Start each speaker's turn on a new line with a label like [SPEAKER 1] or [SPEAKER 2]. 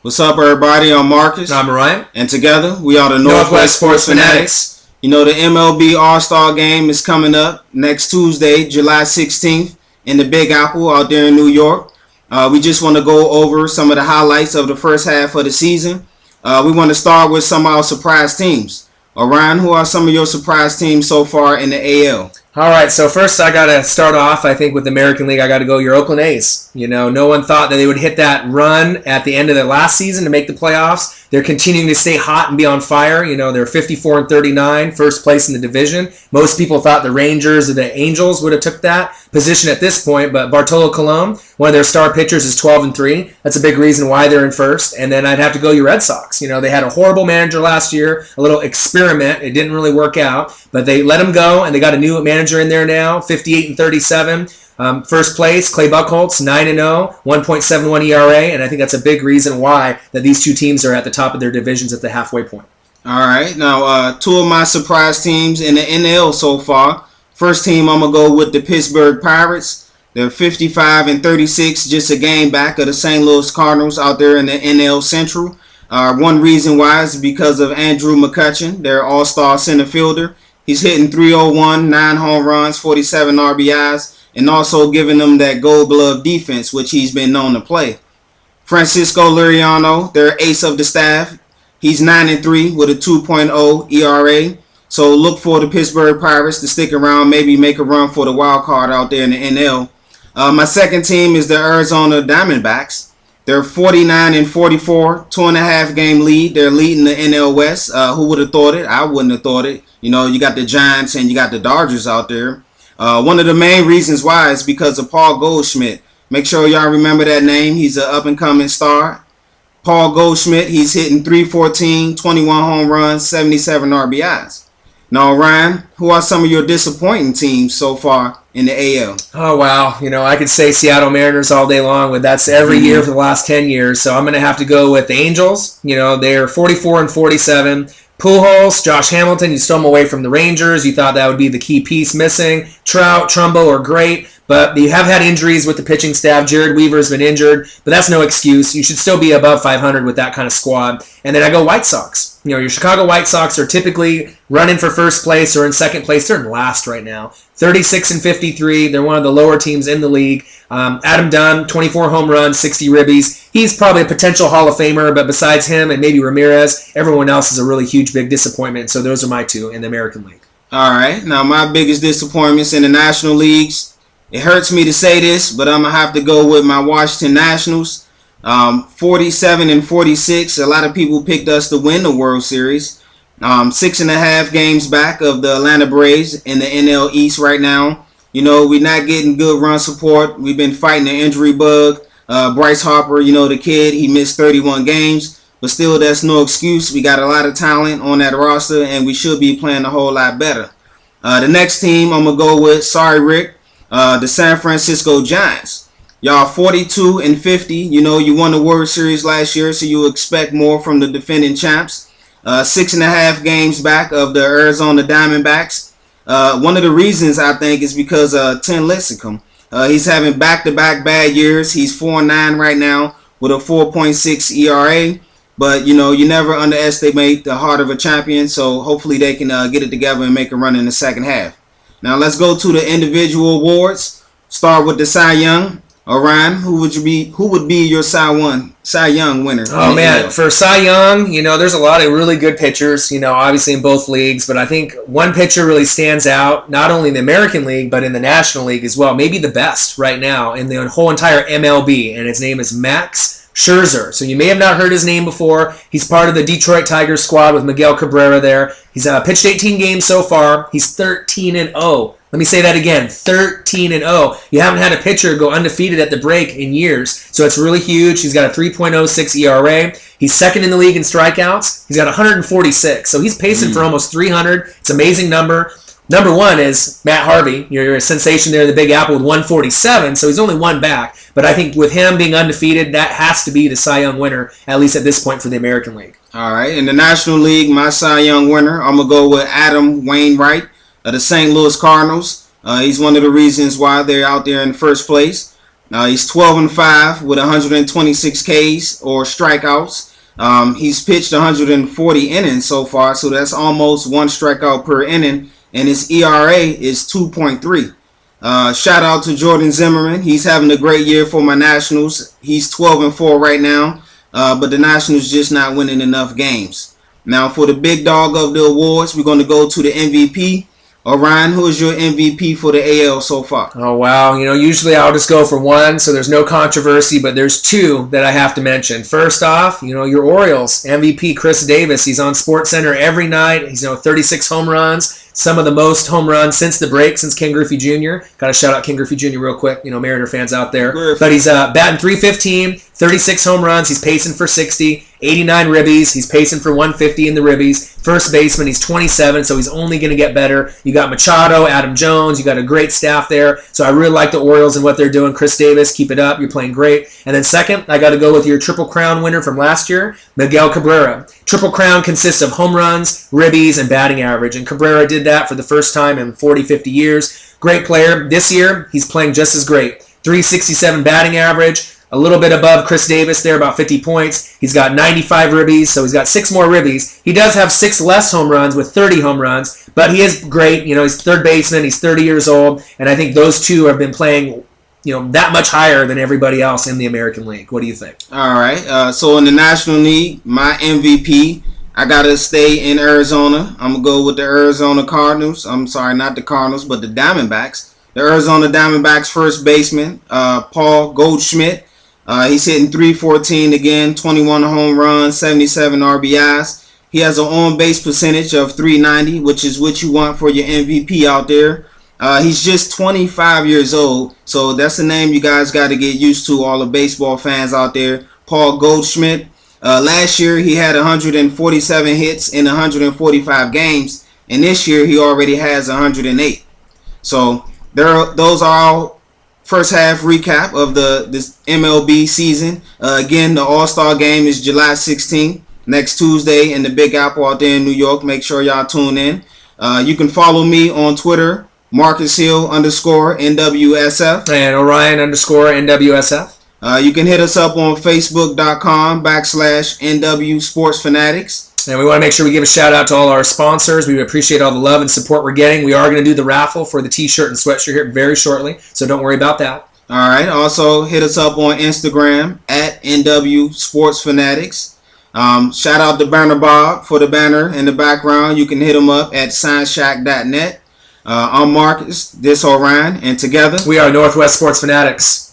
[SPEAKER 1] What's up, everybody? I'm Marcus.
[SPEAKER 2] I'm Ryan.
[SPEAKER 1] And together, we are the Northwest Sports Fanatics. You know, the MLB All-Star Game is coming up next Tuesday, July 16th, in the Big Apple out there in New York. We just want to go over some of the highlights of the first half of the season. We want to start with some of our surprise teams. Ryan, who are some of your surprise teams so far in the AL?
[SPEAKER 2] All right, so first I got to start off, I think, with the American League. I got to go your Oakland A's. You know, no one thought that they would hit that run at the end of the last season to make the playoffs. They're continuing to stay hot and be on fire. You know, they're 54-39, first place in the division. Most people thought the Rangers or the Angels would have took that position at this point, but Bartolo Colon, one of their star pitchers, is 12-3. That's a big reason why they're in first. And then I'd have to go your Red Sox. You know, they had a horrible manager last year, a little experiment. It didn't really work out, but they let him go, and they got a new manager in there now, 58-37. First place, Clay Buchholz, 9-0, 1.71 ERA, and I think that's a big reason why that these two teams are at the top of their divisions at the halfway point.
[SPEAKER 1] All right, now two of my surprise teams in the NL so far. First team, I'm going to go with the Pittsburgh Pirates. They're 55-36, just a game back of the St. Louis Cardinals out there in the NL Central. One reason why is because of Andrew McCutchen, their all-star center fielder. He's hitting .301, 9 home runs, 47 RBIs. And also giving them that gold glove defense, which he's been known to play. Francisco Liriano, their ace of the staff. He's 9-3 with a 2.0 ERA. So look for the Pittsburgh Pirates to stick around, maybe make a run for the wild card out there in the NL. My second team is the Arizona Diamondbacks. They're 49-44, 2.5 game lead. They're leading the NL West. Who would have thought it? I wouldn't have thought it. You know, you got the Giants and you got the Dodgers out there. One of the main reasons why is because of Paul Goldschmidt. Make sure y'all remember that name. He's an up-and-coming star. Paul Goldschmidt, he's hitting .314, 21 home runs, 77 RBIs. Now, Ryan, who are some of your disappointing teams so far in the AL?
[SPEAKER 2] Oh, wow. You know, I could say Seattle Mariners all day long, but that's every year for the last 10 years. So I'm going to have to go with the Angels. You know, they're 44-47. Pujols, Josh Hamilton, you stole him away from the Rangers. You thought that would be the key piece missing. Trout, Trumbo are great, but you have had injuries with the pitching staff. Jared Weaver's been injured, but that's no excuse. You should still be above 500 with that kind of squad. And then I go White Sox. You know, your Chicago White Sox are typically running for first place or in second place. They're in last right now. 36-53. They're one of the lower teams in the league. Adam Dunn, 24 home runs, 60 ribbies. He's probably a potential Hall of Famer, but besides him and maybe Ramirez, everyone else is a really huge, big disappointment. So those are my two in the American League.
[SPEAKER 1] All right. Now, my biggest disappointments in the National Leagues, it hurts me to say this, but I'm going to have to go with my Washington Nationals. 47-46. A lot of people picked us to win the World Series. 6.5 games back of the Atlanta Braves in the NL East right now. You know, we're not getting good run support. We've been fighting the injury bug. Bryce Harper, you know, the kid, he missed 31 games. But still, that's no excuse. We got a lot of talent on that roster, and we should be playing a whole lot better. The next team I'm going to go with, sorry, Rick, the San Francisco Giants. Y'all 42-50. You know, you won the World Series last year, so you expect more from the defending champs. 6.5 games back of the Arizona Diamondbacks. One of the reasons, I think, is because Tim Lincecum. He's having back-to-back bad years. He's 4-9 right now with a 4.6 ERA. But, you know, you never underestimate the heart of a champion. So hopefully they can get it together and make a run in the second half. Now let's go to the individual awards. Start with the Cy Young. Ryan, who would be your Cy Young winner?
[SPEAKER 2] Oh, man, for Cy Young, you know, there's a lot of really good pitchers, you know, obviously in both leagues, but I think one pitcher really stands out, not only in the American League, but in the National League as well, maybe the best right now in the whole entire MLB, and his name is Max Scherzer. So you may have not heard his name before. He's part of the Detroit Tigers squad with Miguel Cabrera there. He's pitched 18 games so far. He's 13-0. Let me say that again, 13-0. You haven't had a pitcher go undefeated at the break in years, so it's really huge. He's got a 3.06 ERA. He's second in the league in strikeouts. He's got 146, so he's pacing for almost 300. It's an amazing number. Number one is Matt Harvey. You're a sensation there in the Big Apple with 147, so he's only one back. But I think with him being undefeated, that has to be the Cy Young winner, at least at this point for the American League.
[SPEAKER 1] All right, in the National League, my Cy Young winner, I'm going to go with Adam Wainwright of the St. Louis Cardinals. He's one of the reasons why they're out there in the first place. He's 12-5 with 126 Ks or strikeouts. He's pitched 140 innings so far, so that's almost 1 strikeout per inning, and his ERA is 2.3. Shout out to Jordan Zimmerman. He's having a great year for my Nationals. He's 12-4 right now, but the Nationals just not winning enough games. Now for the big dog of the awards, we're going to go to the MVP. Orion, who is your MVP for the AL so far?
[SPEAKER 2] Oh, wow. Usually I'll just go for one, so there's no controversy, but there's two that I have to mention. First off, your Orioles, MVP Chris Davis. He's on SportsCenter every night. He's 36 home runs, some of the most home runs since the break, since Ken Griffey Jr. Got to shout out Ken Griffey Jr. real quick, Mariner fans out there. But he's batting .315, 36 home runs. He's pacing for 60, 89 ribbies. He's pacing for 150 in the ribbies. First baseman, he's 27, so he's only going to get better. You got Machado, Adam Jones. You got a great staff there. So I really like the Orioles and what they're doing. Chris Davis, keep it up. You're playing great. And then second, I got to go with your Triple Crown winner from last year, Miguel Cabrera. Triple Crown consists of home runs, ribbies, and batting average. And Cabrera did that for the first time in 40, 50 years. Great player. This year, he's playing just as great. 367 batting average. A little bit above Chris Davis there, about 50 points. He's got 95 ribbies, so he's got 6 more ribbies. He does have 6 less home runs with 30 home runs, but he is great. He's third baseman. He's 30 years old, and I think those two have been playing, that much higher than everybody else in the American League. What do you think?
[SPEAKER 1] All right. So in the National League, my MVP, I got to stay in Arizona. I'm going to go with the Arizona Cardinals. I'm sorry, not the Cardinals, but the Diamondbacks. The Arizona Diamondbacks first baseman, Paul Goldschmidt. He's hitting .314 again, 21 home runs, 77 RBIs. He has an on-base percentage of .390, which is what you want for your MVP out there. He's just 25 years old, so that's the name you guys got to get used to, all the baseball fans out there. Paul Goldschmidt. Last year, he had 147 hits in 145 games, and this year he already has 108. So those are all first half recap of this MLB season. Again, the All-Star game is July 16th, next Tuesday in the Big Apple out there in New York. Make sure y'all tune in. You can follow me on Twitter, MarcusHill_NWSF.
[SPEAKER 2] And Orion_NWSF.
[SPEAKER 1] You can hit us up on Facebook.com/NW Sports Fanatics.
[SPEAKER 2] And we want to make sure we give a shout out to all our sponsors. We appreciate all the love and support we're getting. We are going to do the raffle for the t-shirt and sweatshirt here very shortly, so don't worry about that.
[SPEAKER 1] All right. Also, hit us up on Instagram @NW Sports Fanatics. Shout out to Banner Bob for the banner in the background. You can hit him up at signshack.net. I'm Marcus, this Orion, and together
[SPEAKER 2] we are Northwest Sports Fanatics.